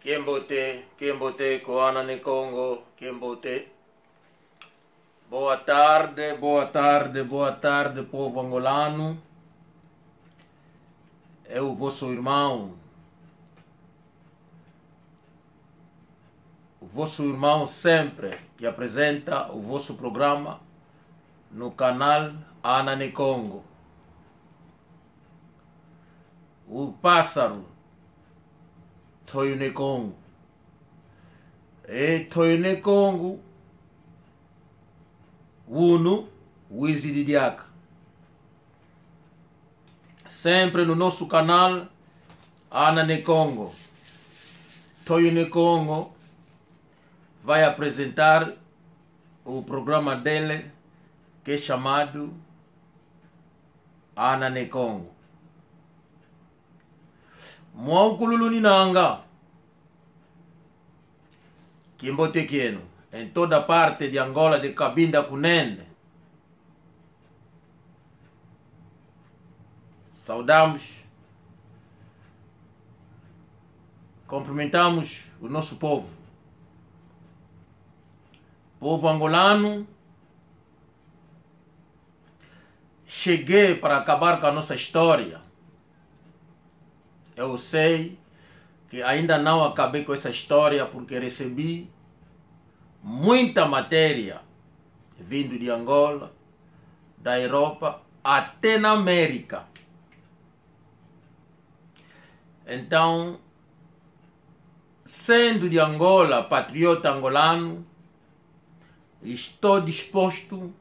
Quem Koana ne Congo, quem bote. Boa tarde, povo angolano. É o vosso irmão. O vosso irmão sempre que apresenta o vosso programa no canal Ana ne Congo. O pássaro Toyo ne Congo. E Toyo ne Congo Uno Wizi Didiaka. Sempre no nosso canal Ana ne Congo. Toyo ne Congo vai apresentar o programa dele que é chamado Ana ne Congo. Mwankululu ninanga Kimbotequeno em toda parte de Angola, de Cabinda Cunene. Saudamos, cumprimentamos o nosso povo angolano. Cheguei para acabar com a nossa história. Eu sei que ainda não acabei com essa história porque recebi muita matéria vindo de Angola, da Europa, até na América. Então, sendo de Angola, patriota angolano, estou disposto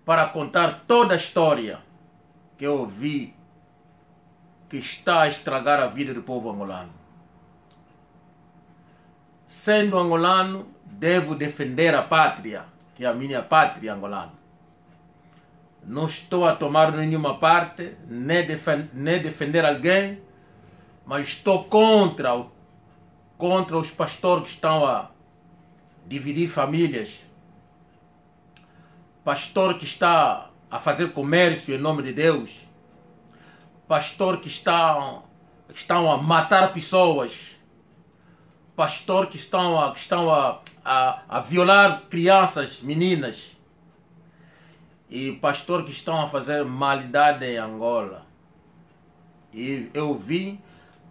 para contar toda a história que eu vi que está a estragar a vida do povo angolano. Sendo angolano, devo defender a pátria, que é a minha pátria angolana. Não estou a tomar nenhuma parte, nem defender alguém, mas estou contra os pastores que estão a dividir famílias. Pastor que está a fazer comércio em nome de Deus. Pastor que estão a matar pessoas. Pastor que estão a violar crianças, meninas. E pastor que estão a fazer maldade em Angola. E eu vim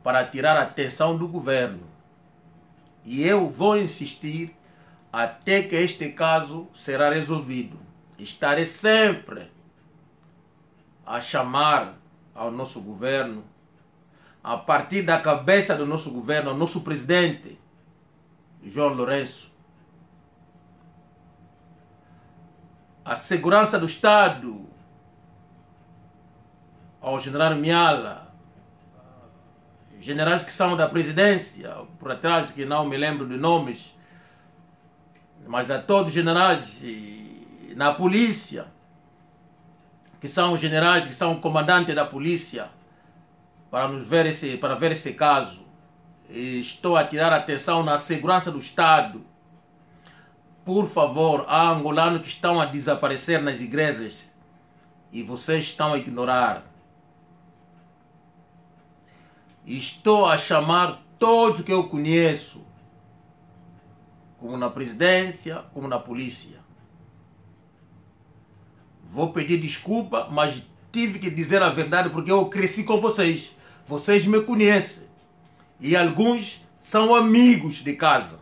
para tirar a atenção do governo. E eu vou insistir até que este caso será resolvido. Estarei sempre a chamar ao nosso governo, a partir da cabeça do nosso governo, ao nosso presidente, João Lourenço, a segurança do Estado, ao general Miala, generais que são da presidência, por atrás que não me lembro de nomes, mas a todos os generais na polícia, que são os generais, que são comandantes da polícia, para ver esse caso. E estou a tirar atenção na segurança do Estado. Por favor, há angolanos que estão a desaparecer nas igrejas e vocês estão a ignorar. Estou a chamar todos que eu conheço, como na presidência, como na polícia. Vou pedir desculpa, mas tive que dizer a verdade porque eu cresci com vocês. Vocês me conhecem. E alguns são amigos de casa.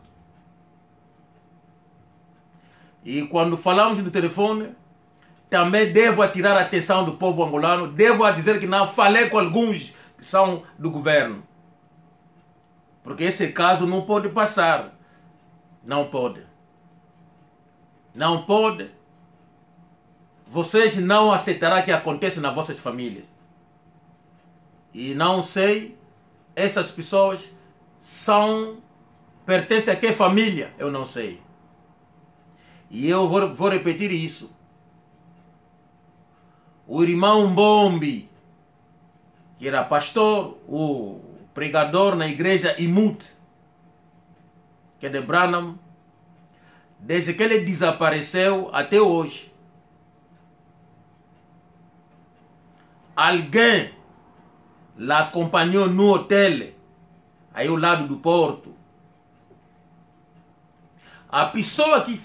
E quando falamos no telefone, também devo atirar a atenção do povo angolano. Devo dizer que não falei com alguns que são do governo. Porque esse caso não pode passar. Não pode. Não pode. Vocês não aceitarão que aconteça nas vossas famílias. E não sei, essas pessoas pertencem a que família? Eu não sei. E eu vou repetir isso. O irmão Bombi, que era pastor, o pregador na igreja Imut, que é de Branham, desde que ele desapareceu até hoje, alguém la acompanhou no hotel, aí ao lado do porto. A pessoa que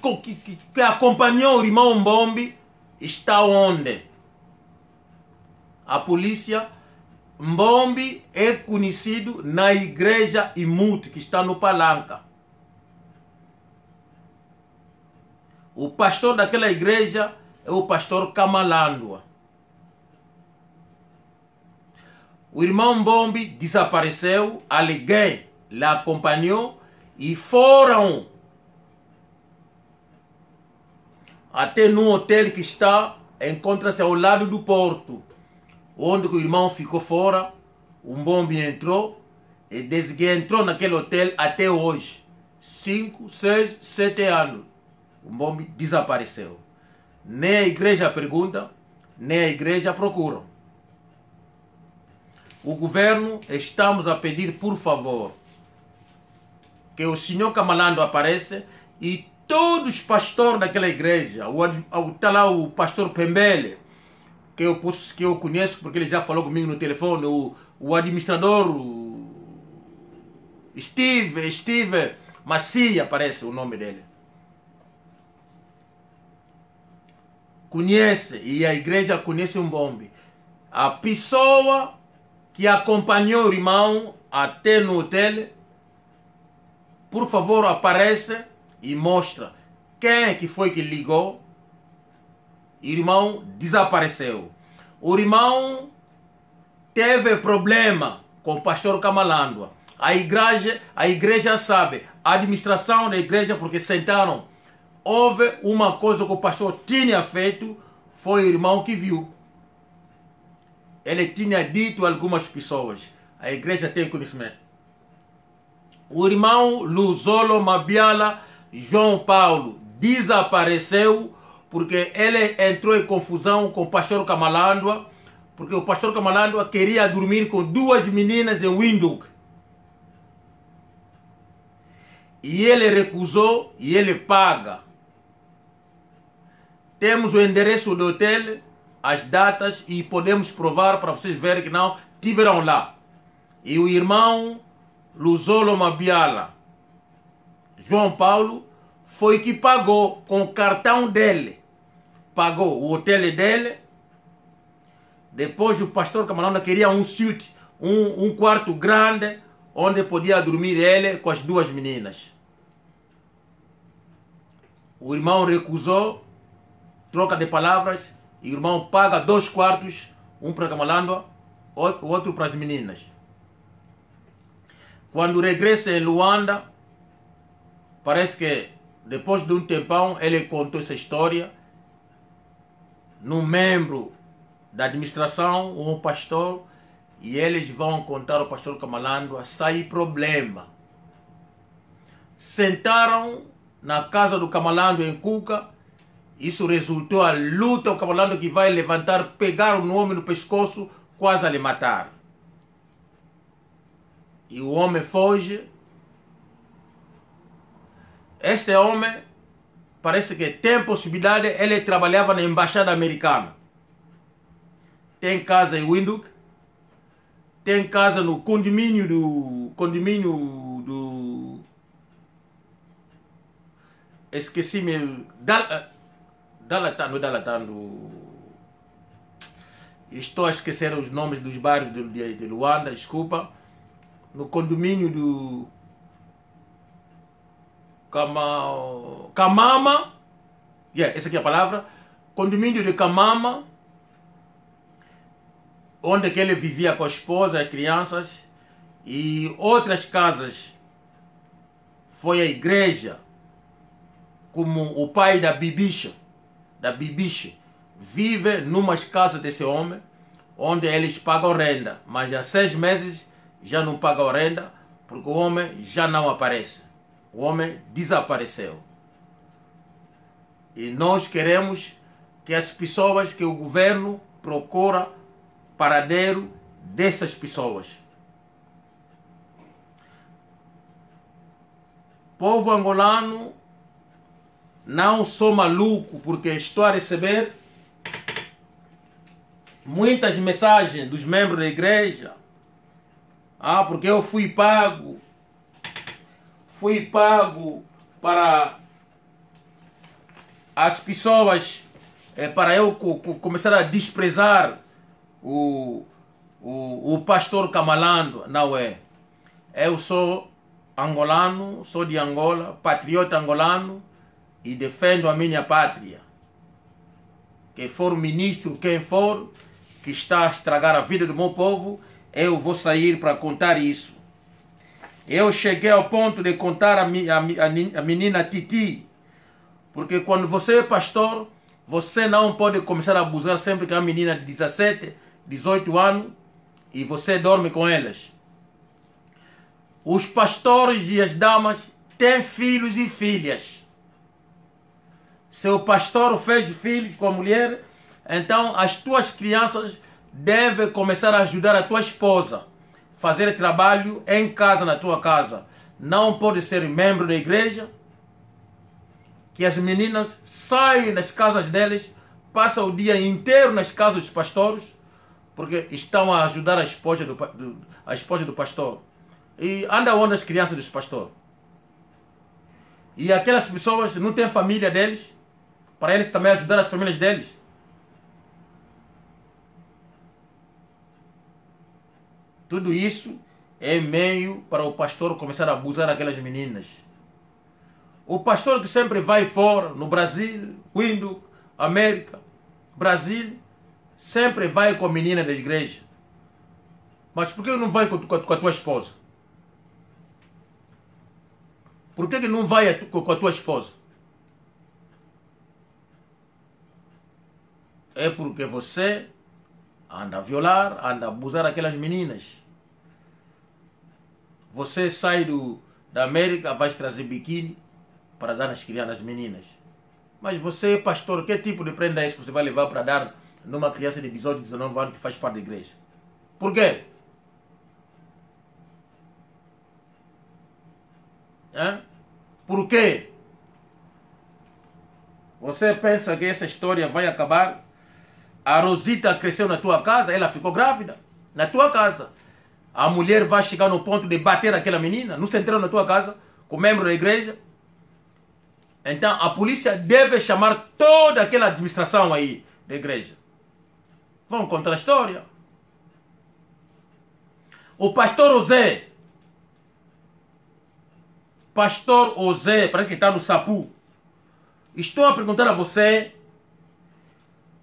acompanhou o irmão Mbombi está onde? A polícia. Mbombi é conhecido na igreja Imute, que está no Palanca. O pastor daquela igreja é o pastor Kamalandwa. O irmão Mbombi desapareceu, alguém lhe acompanhou e foram até num hotel que encontra-se ao lado do porto, onde o irmão ficou fora. O Mbombi entrou, e desde que entrou naquele hotel até hoje, 5, 6, 7 anos, o Mbombi desapareceu. Nem a igreja pergunta, nem a igreja procura. O governo, estamos a pedir, por favor, que o senhor Kamalandwa apareça e todos os pastores daquela igreja, está lá o pastor Pembele, que eu conheço porque ele já falou comigo no telefone, o administrador Steve Macia, parece o nome dele. Conhece, e a igreja conhece o Mbombi. A pessoa que acompanhou o irmão até no hotel, por favor, aparece e mostra quem que foi que ligou. O irmão desapareceu. O irmão teve problema com o pastor Kamalandwa. A igreja sabe, a administração da igreja, porque sentaram. Houve uma coisa que o pastor tinha feito, foi o irmão que viu. Ele tinha dito a algumas pessoas. A igreja tem conhecimento. O irmão Luzolo Mabiala João Paulo desapareceu porque ele entrou em confusão com o pastor Kamalandwa, porque o pastor Kamalandwa queria dormir com 2 meninas em Windhoek. E ele recusou e ele paga. Temos o endereço do hotel, as datas, e podemos provar para vocês verem que não tiveram lá. E o irmão Luzolo Mabiala João Paulo foi que pagou com o cartão dele. Pagou o hotel dele. Depois o pastor Kamalandwa queria um suíte, um quarto grande, onde podia dormir ele com as 2 meninas. O irmão recusou, troca de palavras, e o irmão paga 2 quartos, um para Kamalandwa, outro para as meninas. Quando regressa em Luanda, parece que depois de um tempão ele contou essa história num membro da administração, um pastor, e eles vão contar ao pastor Kamalandwa, sai problema. Sentaram na casa do Kamalandwa em Cuca, isso resultou a luta, o Kamalandwa que vai levantar, pegar o homem no pescoço, quase a lhe matar. E o homem foge. Este homem parece que tem possibilidade, ele trabalhava na embaixada americana. Tem casa em Windhoek, tem casa no condomínio do esqueci-me, estou a esquecer os nomes dos bairros de Luanda, desculpa. No condomínio do Kamama, essa aqui é a palavra, condomínio de Kamama, onde que ele vivia com a esposa e crianças, e outras casas. Foi a igreja, como o pai da Bibiche, vive numas casas desse homem, onde eles pagam renda, mas há 6 meses já não pagam renda, porque o homem já não aparece. O homem desapareceu. E nós queremos que as pessoas, que o governo procura paradeiro dessas pessoas. Povo angolano, não sou maluco, porque estou a receber muitas mensagens dos membros da igreja, Ah, porque eu fui pago para as pessoas, para eu começar a desprezar o pastor Kamalando. Não é. Eu sou angolano, sou de Angola, patriota angolano e defendo a minha pátria. Quem for ministro, quem for, que está a estragar a vida do meu povo, eu vou sair para contar isso. Eu cheguei ao ponto de contar a menina Titi, porque quando você é pastor, você não pode começar a abusar sempre que é uma menina de 17, 18 anos e você dorme com elas. Os pastores e as damas têm filhos e filhas. Se o pastor fez filhos com a mulher, então as tuas crianças devem começar a ajudar a tua esposa, fazer trabalho em casa, na tua casa. Não pode ser membro da igreja, que as meninas saem das casas deles, passam o dia inteiro nas casas dos pastores, porque estão a ajudar a esposa do pastor. E anda onde as crianças dos pastores? E aquelas pessoas não têm família deles, para eles também ajudar as famílias deles. Tudo isso é meio para o pastor começar a abusar daquelas meninas. O pastor que sempre vai fora, no Brasil, Windhoek, América, Brasil, sempre vai com a menina da igreja. Mas por que não vai com a tua esposa? Por que não vai com a tua esposa? É porque você anda a violar, anda a abusar aquelas meninas. Você sai da América, vai trazer biquíni para dar nas crianças, nas meninas. Mas você, pastor, que tipo de prenda é esse que você vai levar para dar numa criança de 18, 19 anos que faz parte da igreja? Por quê? Por quê? Você pensa que essa história vai acabar? A Rosita cresceu na tua casa, ela ficou grávida na tua casa. A mulher vai chegar no ponto de bater aquela menina? Não se entrou na tua casa com membro da igreja? Então a polícia deve chamar toda aquela administração aí da igreja. Vão contar a história. O pastor Osé, parece que está no Sapu. Estou a perguntar a você,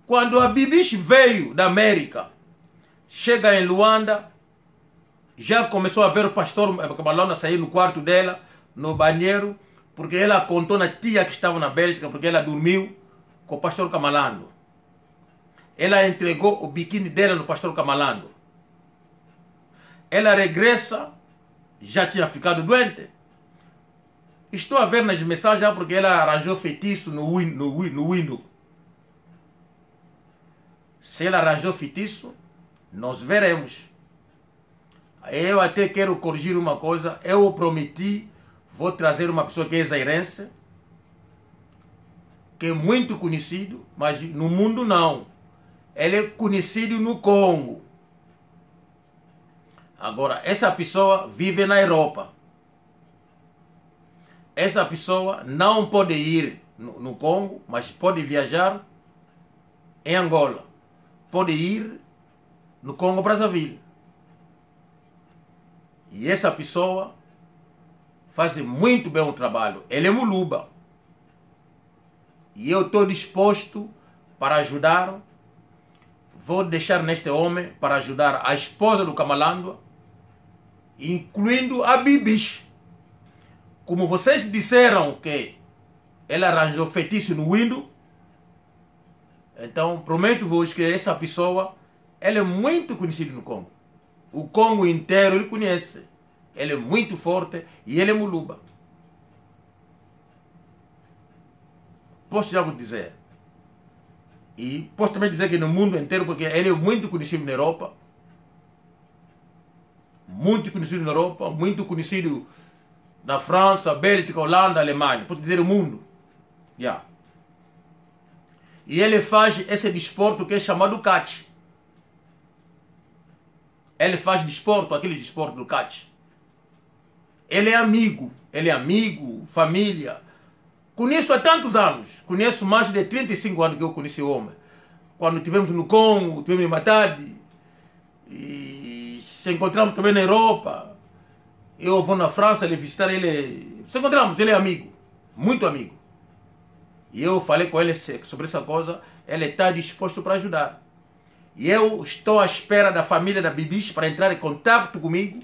quando a Bibiche veio da América, chega em Luanda, já começou a ver o pastor Kamalando sair no quarto dela, no banheiro, porque ela contou na tia que estava na Bélgica, porque ela dormiu com o pastor Kamalando. Ela entregou o biquíni dela no pastor Kamalando. Ela regressa, já tinha ficado doente. Estou a ver nas mensagens porque ela arranjou feitiço no Windhoek. Se ela arranjou feitiço, nós veremos. Eu até quero corrigir uma coisa. Eu prometi, vou trazer uma pessoa que é zairense, que é muito conhecido, mas no mundo não. Ele é conhecido no Congo. Agora, essa pessoa vive na Europa. Essa pessoa não pode ir no Congo, mas pode viajar em Angola. Pode ir no Congo Brazzaville. E essa pessoa faz muito bem o trabalho. Ele é muluba. E eu estou disposto para ajudar. Vou deixar neste homem para ajudar a esposa do Kamalando, incluindo a Bibiche. Como vocês disseram que ela arranjou feitiço no Windhoek, então prometo-vos que essa pessoa, ela é muito conhecida no Congo. O Congo inteiro ele conhece. Ele é muito forte e ele é muluba. Posso já vos dizer. E posso também dizer que no mundo inteiro, porque ele é muito conhecido na Europa. Muito conhecido na Europa, muito conhecido na França, Bélgica, Holanda, Alemanha. Posso dizer o mundo. Yeah. E ele faz esse desporto que é chamado catch. Ele faz desporto, aquele desporto do catch. Ele é amigo, família. Conheço há tantos anos, conheço mais de 35 anos que eu conheci o homem. Quando estivemos no Congo, estivemos em Matadi, e se encontramos também na Europa. Eu vou na França ele visitar ele. Se encontramos, ele é amigo, muito amigo. E eu falei com ele sobre essa coisa, ele está disposto para ajudar. E eu estou à espera da família da Bibiche para entrar em contato comigo.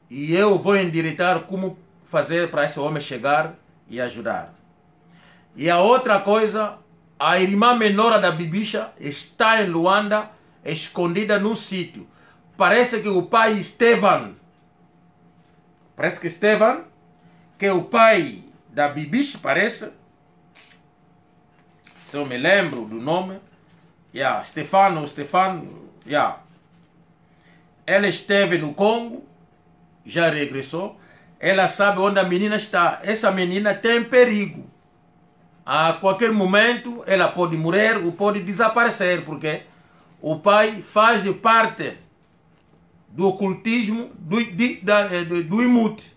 E eu vou endireitar como fazer para esse homem chegar e ajudar. E a outra coisa, a irmã menor da Bibicha está em Luanda, escondida num sítio. Parece que o pai Estevan, que é o pai da Bibiche, parece, se eu me lembro do nome, Stefano, Ela esteve no Congo, já regressou, ela sabe onde a menina está. Essa menina tem perigo. A qualquer momento ela pode morrer ou pode desaparecer, porque o pai faz parte do ocultismo do Imute.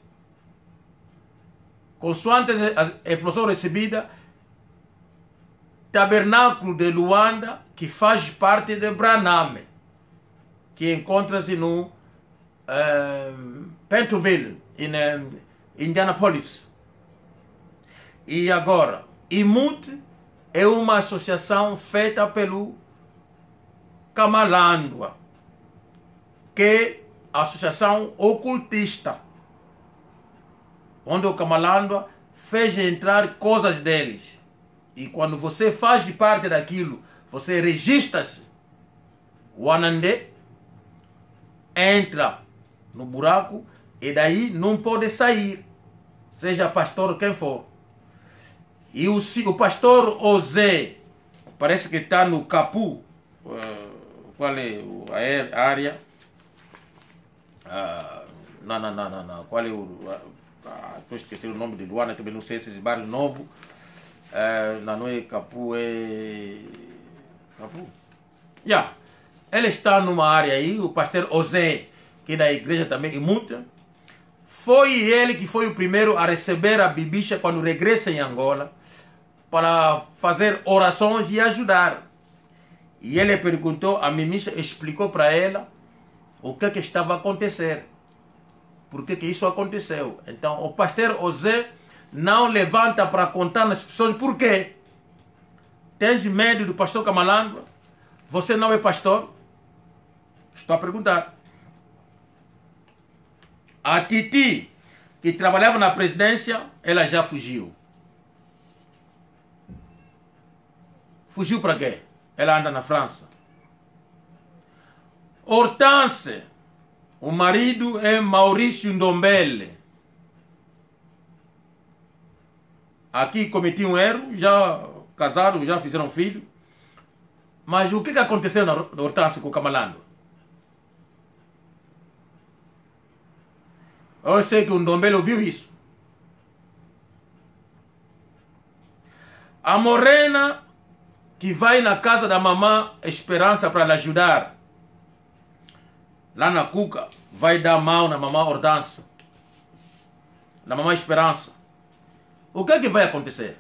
Consoante a informação recebida, Tabernáculo de Luanda, que faz parte de Braname, que encontra-se no Pentonville, em Indianapolis. E agora, Imute é uma associação feita pelo Kamalandwa, que é a associação ocultista, onde o Kamalandwa fez entrar coisas deles. E quando você faz parte daquilo, você registra-se. O Anandé entra no buraco e daí não pode sair, seja pastor quem for. E o pastor Osé, parece que está no Capu. Qual é a área? Não. Qual é estou esquecendo o nome de Luana, também não sei, esses bairros novos. Não é Capu, é Capu. Ele está numa área aí, o pastor Osé, que é da igreja também, e muita. Foi ele que foi o primeiro a receber a Bibicha quando regressa em Angola, para fazer orações e ajudar. E ele perguntou, a Bibicha explicou para ela o que estava a acontecer. Por que isso aconteceu? Então, o pastor Osé não levanta para contar nas pessoas por quê. Tens medo do pastor Kamalandwa? Você não é pastor? Estou a perguntar. A Titi, que trabalhava na presidência, ela já fugiu. Fugiu para quê? Ela anda na França. Hortense, o marido é Maurício Ndombele. Aqui cometi um erro, já casaram, já fizeram filho. Mas o que aconteceu na Hortense com o Kamalandwa? Eu sei que o Ndombele ouviu isso. A morena que vai na casa da mamã Esperança para lhe ajudar, lá na Cuca, vai dar mão na mamã Hortense, na mamã Esperança. O que é que vai acontecer?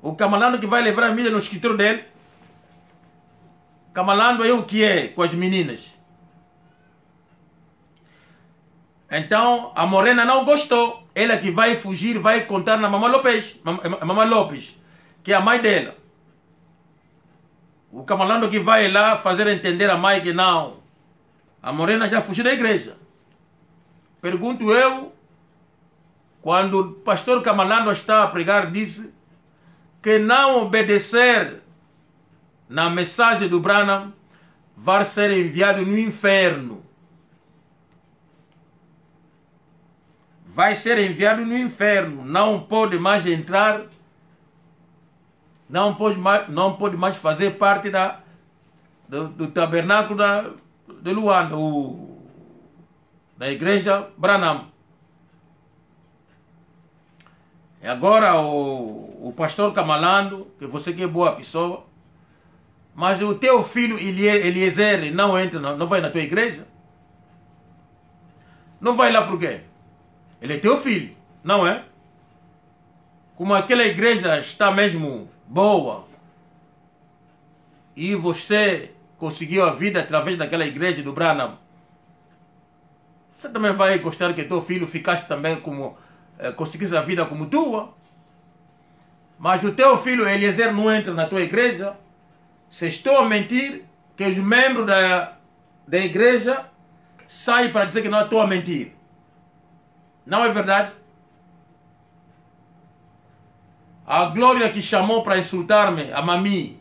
O Kamalandwa que vai levar a mídia no escritório dele? Kamalandwa é o que é com as meninas. Então, a morena não gostou. Ela que vai fugir, vai contar na mamãe Lopes, que é a mãe dela. O Kamalandwa que vai lá fazer entender a mãe que não. A morena já fugiu da igreja. Pergunto eu, quando o pastor Kamalandwa está a pregar, disse que não obedecer na mensagem do Branham vai ser enviado no inferno. Vai ser enviado no inferno, não pode mais entrar, não pode mais fazer parte do tabernáculo de Luanda, da igreja Branham. E agora o pastor Kamalandwa, que você que é boa pessoa, Mas o teu filho Eliezer não entra, não vai na tua igreja? Não vai lá por quê? Ele é teu filho, não é? Como aquela igreja está mesmo boa e você conseguiu a vida através daquela igreja do Branham, você também vai gostar que teu filho ficasse também como conseguisse a vida como tua. Mas o teu filho Eliezer não entra na tua igreja. Se estou a mentir, que os membros da igreja saem para dizer que não estou a mentir. Não é verdade? A Glória que chamou para insultar-me, a Mami.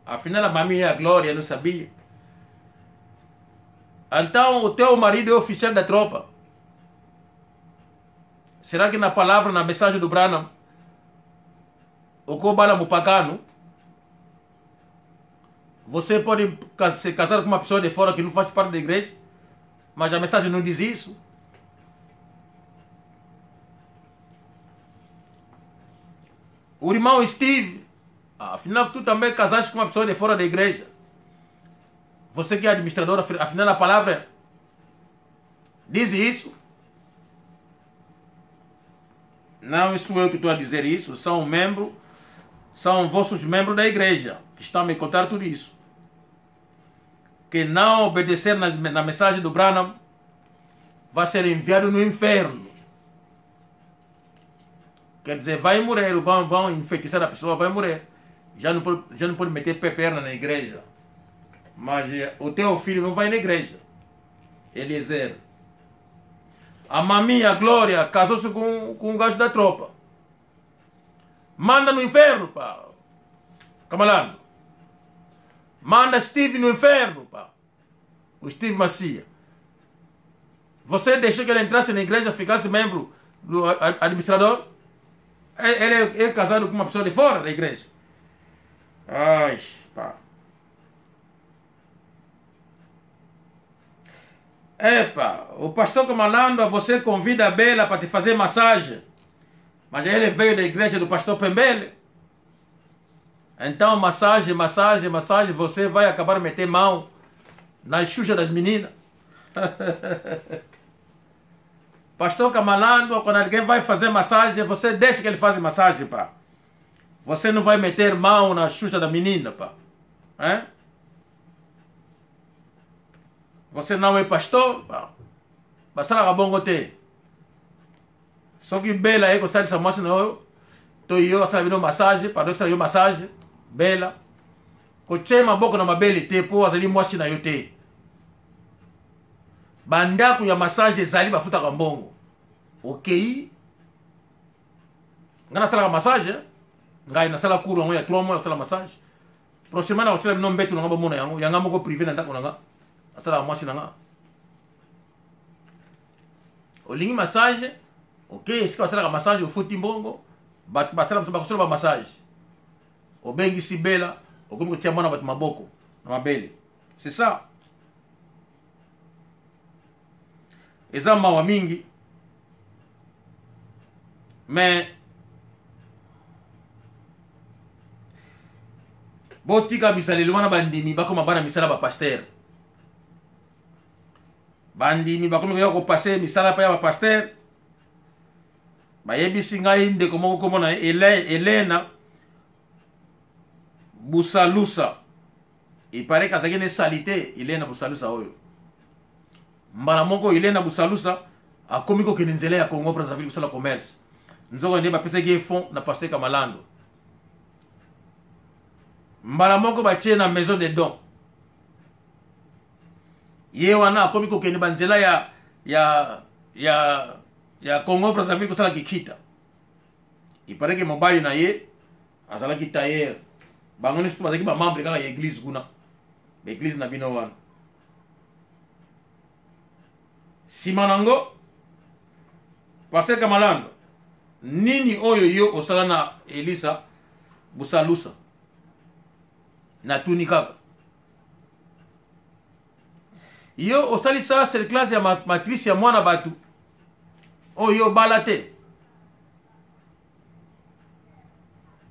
Afinal, a Mami é a Glória, eu não sabia. Então, o teu marido é oficial da tropa. Será que na palavra, na mensagem do Branham, o Kobala pagano, você pode se casar com uma pessoa de fora que não faz parte da igreja, mas a mensagem não diz isso? O irmão Steve, afinal tu também casaste com uma pessoa de fora da igreja. Você que é administrador, afinal a palavra diz isso? Não sou eu que estou a dizer isso, são vossos membros da igreja que estão a me contar tudo isso. Que não obedecer na mensagem do Branham vai ser enviado no inferno. Quer dizer, vai morrer, vão enfeitiçar a pessoa, vai morrer. Já não pode meter perna na igreja. Mas o teu filho não vai na igreja. Eliezer. A Mami, a Glória, casou-se com um gajo da tropa. Manda no inferno, pá. Camalano. Manda Steve no inferno, pá. O Steve Macia. Você deixou que ele entrasse na igreja, ficasse membro do administrador? Ele é casado com uma pessoa de fora da igreja. Ai, pá. Epa, o pastor Camalando, você convida a Bela para te fazer massagem. Mas ele veio da igreja do pastor Pembele. Então, massagem, você vai acabar meter mão nas xuxas das meninas. Pastor Camalando, quando alguém vai fazer massagem, você deixa que ele faça massagem, pá. Você não vai meter mão na xuxa da menina, pá. Hein? Você não é pastor, pá. Basara kabongote. Só que Bela aí gostar dessa moça, não. Tô eu, você vindo massagem, para dois massagem. Bela. Kochema boca na mabele te, pô, azali moça na yote. Bandaku ya massagem zali bafuta kambongo. Ok? Ngana sala massagem? Ngai na sala kuru ngoya 3 mois sala massagem. Prochainement na sala nombetu ngaba mona yango, yanga moko privé na ndako nanga. Sala moça nanga. Olingi massagem. Ok, se ka sala massagem o futi mbongo. Basala ba massagem. O bengi si Bela, o como que tinha mona bat maboko, na mabele. C'est ça. Eza mawa mingi. Mais botika bisalelo wana bandimi bakoma bana misala ba pasteur. Bandimi bakoma ko passer misala pa ya ba pasteur. Bayebisi ngai ndeko moko komona Elena Busalusa. Il paraît qu'à une salité, Elena Busalusa oyo. Mbala moko Elena Busalusa a komiko kinenzele ya Congo Brazzaville kusala commerce. Nzoko ndeba pesa ki fond na pasteur Kamalando. Mbala moko batie na maison de dons. Ye wana komiko kene banzela ya Congo Brazzaville kusala kikita. Il paraît que mobile na ye azala ki tailleur. Bangoni stu bazaki ba membre kaka ya église kuna. Ba église na bino wana. Simanango pasteur Kamalando. Nini oyo yo osala na Elisa Busalusa. Na tuni kaka. Yo osali sa sur classe ya matrice ya mwana batu. Oyo balate.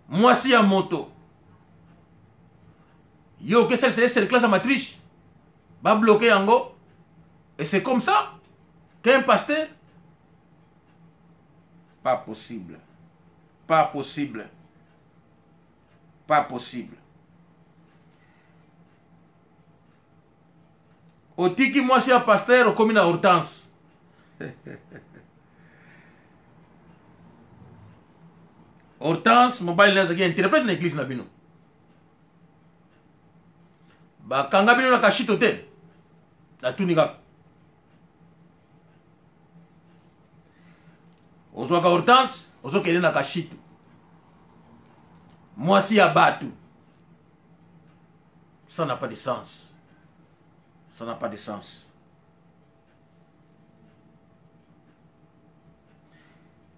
Mwasi ya moto. Et au CCS, c'est la classe matrice. Va bloquer en go. Et c'est comme ça qu'un pasteur. Pas possible. Pas possible. Pas possible. Au tiki, moi, c'est un pasteur comme une Hortense. Hortense, mon bail qui interprète l'église na bino. Ba kanga bino na kashito te. Na tunika. Ozo ka Hortense, ozo kele na kashito. Moi si abatu. Ça n'a pas de sens. Ça n'a pas de sens.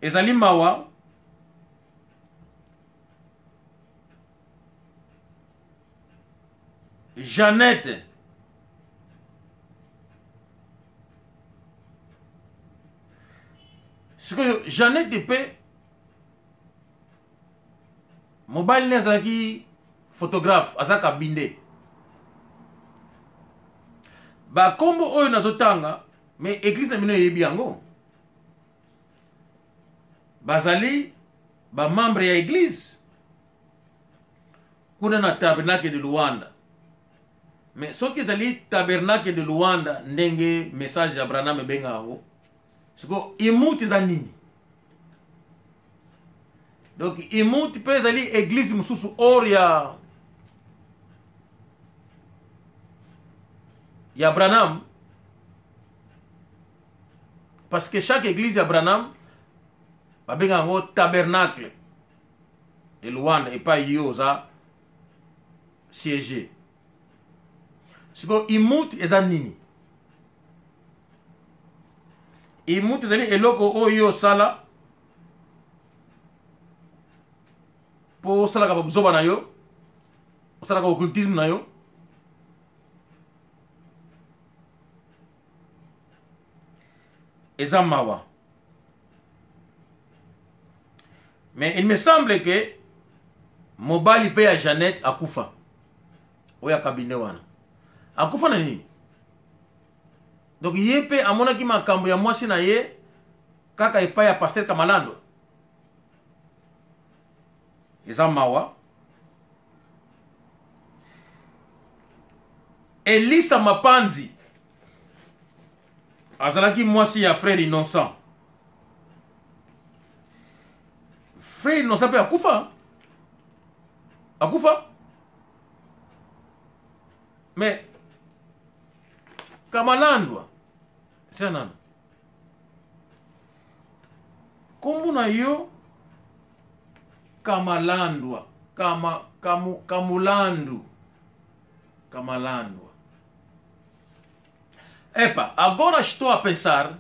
Ezali mawa. Jeannette. Ce que Jeannette de paix. Mobile nezaki photographe azaka binde. Ba kombo oyo nazotanga mais église na bino yebi yango. Bazali ba membre ya église. Kuna na tabernacle de Luanda. Mais ce qui est tabernacle de Luanda ndenge message ya Branham benga yango. Siko imuti za nini? Donc imuti pe ezali église mususu or ya Branham. Parce que chaque église ya Branham ba benga yango tabernacle de Luanda et pas yoza siéger. Siko imuti eza nini? Imuti ezali eloko oyo sala po sala ka buzoba na yo, sala ka occultisme na yo. Eza mawa. Mais il me semble que mobali pe ya Jeannette akufa. Oya kabine wana. Akufa na nini? Donc ye pe amona ki makambo ya mwasi na ye kaka epa ya pasteur Kamalando. Eza mawa. Elisa Mapanzi azalaki mwasi ya frère Innocent. Frère Innocent pe akufa. Akufa. Mais Kamalandwa c'est nani? Kombo na yo Kamalandwa. Kamulandu. Kamalandwa. Epa, agora estou a pensar.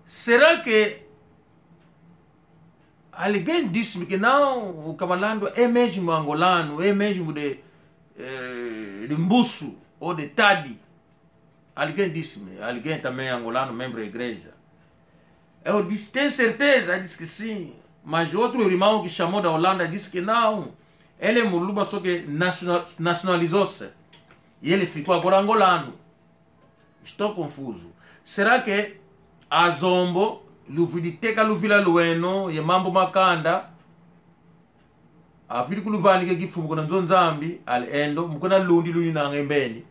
Será que alguém disse que não, o Kamalando é mesmo angolano, é mesmo de Mbusso ou de Tadi? Alguém disse-me, alguém também angolano, membro da igreja. Eu disse, tem certeza? Ele disse que sim. Mas outro irmão que chamou da Holanda disse que não. Ele é Muluba, só que nacionalizou-se. E ele ficou agora angolano. Estou confuso. Será que a Zombo, Luviditeka Luvila Lueno, e Mambo Makanda, a filho que Luvani que gifu mukona Nzambi, al endo, mukona Lundi Lunina Ngembeni.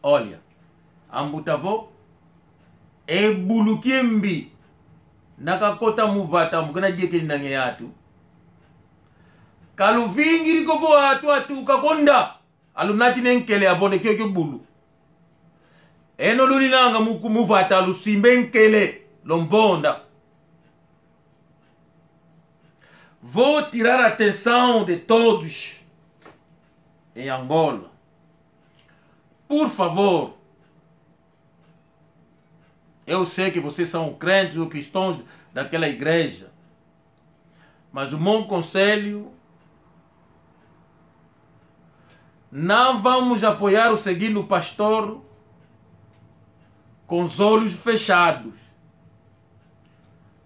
Olha, ambutavo, e bulukimbi, nakakota mubata, mukona jeke nange yatu. Kaluvingi rikovo atu kakonda, alunati nenkele abone kyo bulu. Eno luninanga muvata lusimbenkele lombonda. Vou tirar a atenção de todos em Angola. Por favor. Eu sei que vocês são crentes ou cristãos daquela igreja. Mas o meu conselho, não vamos apoiar o seguinte pastor com os olhos fechados.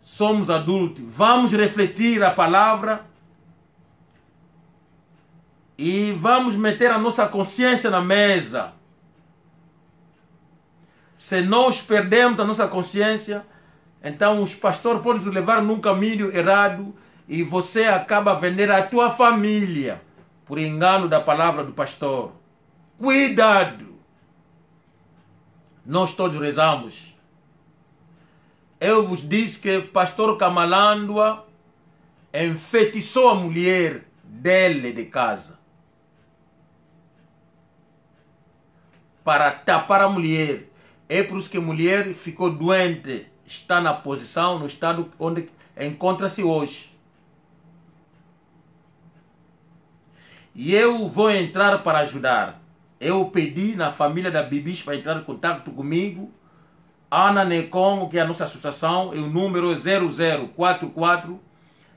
somos adultos, vamos refletir a palavra e vamos meter a nossa consciência na mesa. Se nós perdemos a nossa consciência, então os pastores podem nos levar num caminho errado e você acaba vendendo a tua família por engano da palavra do pastor. Cuidado! Nós todos rezamos. Eu vos disse que o pastor Kamalandwa enfeitiçou a mulher dele de casa para tapar a mulher. É por isso que a mulher ficou doente, está na posição, no estado onde encontra-se hoje. E eu vou entrar para ajudar. Eu pedi na família da Bibis para entrar em contato comigo. Ana Necongo, que é a nossa associação, é o número 0044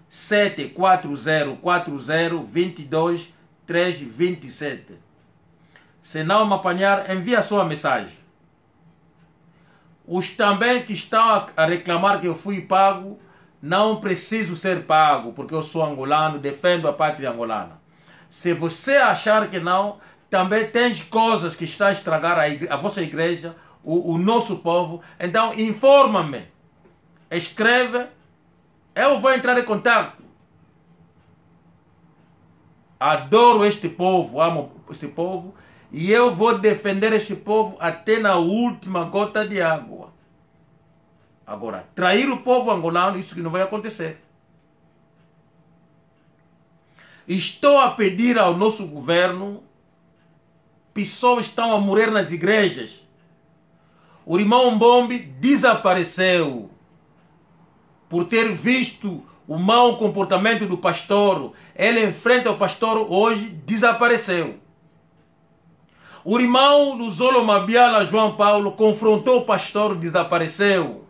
74040 22 327. Se não me apanhar, envia a sua mensagem. Os também que estão a reclamar que eu fui pago, não preciso ser pago, porque eu sou angolano, defendo a pátria angolana. Se você achar que não, também tem coisas que estão a estragar a vossa igreja, o nosso povo. Então informa-me, escreve, eu vou entrar em contato. Adoro este povo, amo este povo, e eu vou defender este povo até na última gota de água. Agora, trair o povo angolano, isso que não vai acontecer. Estou a pedir ao nosso governo, pessoas estão a morrer nas igrejas. O irmão Mbombi desapareceu por ter visto o mau comportamento do pastor. Ele enfrenta o pastor, hoje desapareceu. O irmão Luzolo Mabiala João Paulo confrontou o pastor, desapareceu.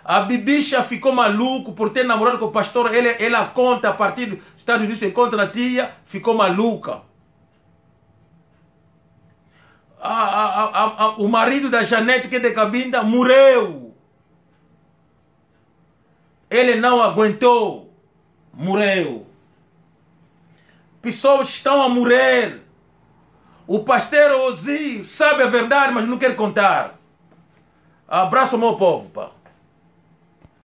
A Bibicha ficou maluco por ter namorado com o pastor. Ela conta a partir dos Estados Unidos, encontra a tia, ficou maluca. O marido da Janete, que é de Cabinda, morreu. Ele não aguentou, morreu. Pessoas estão a morrer. O pastor Ozi sabe a verdade, mas não quer contar. Abraço, meu povo, pá.